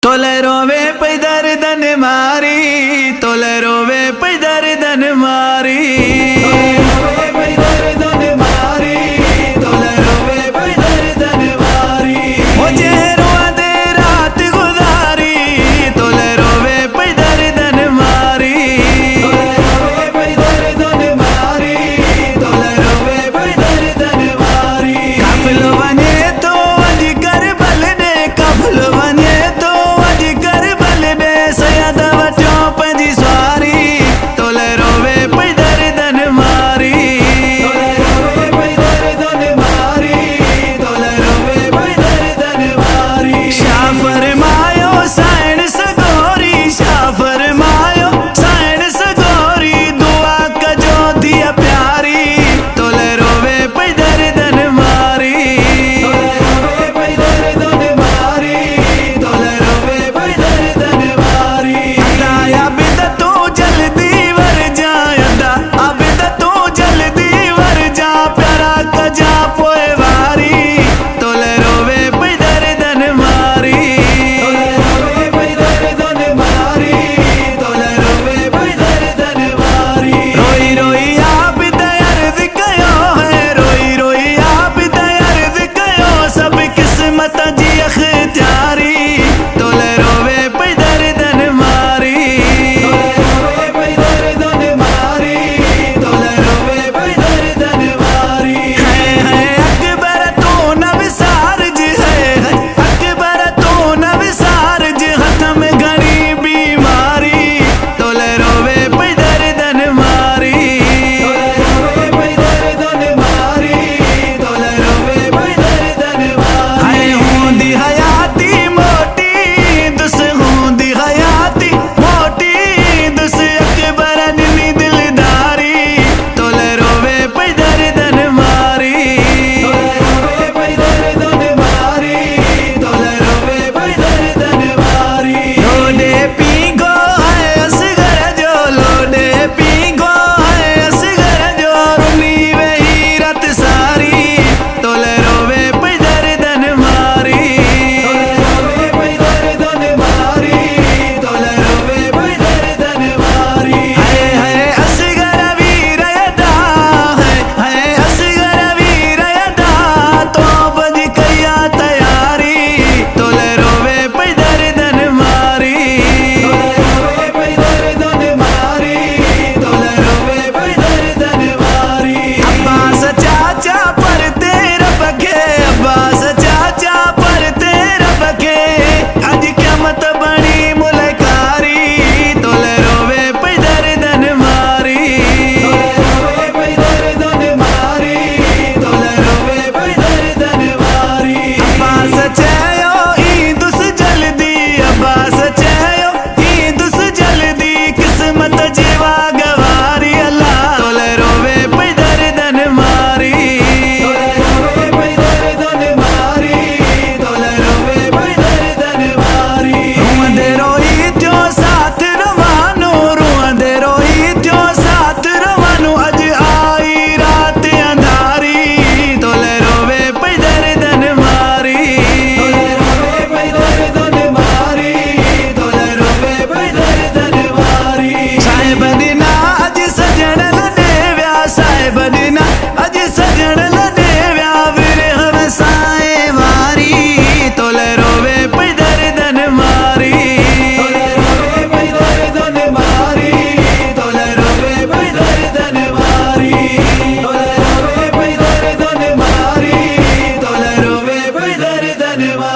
तोले रोवे पे दर्दन मारी, तोले रोवे पे दर्दन मारी, तोले रोवे पे दर्दन मारी, तोले रोवे पे दर्दन मारी। मुझे रोआ दे रात गुजारी, तोले रोवे पे दर्दन मारी, तोले रोवे पे दर्दन मारी, तोले रोवे पे दर्दन मारी। काफिल बने तो अज करबल ने, काफिल बने तो धन्यवाद।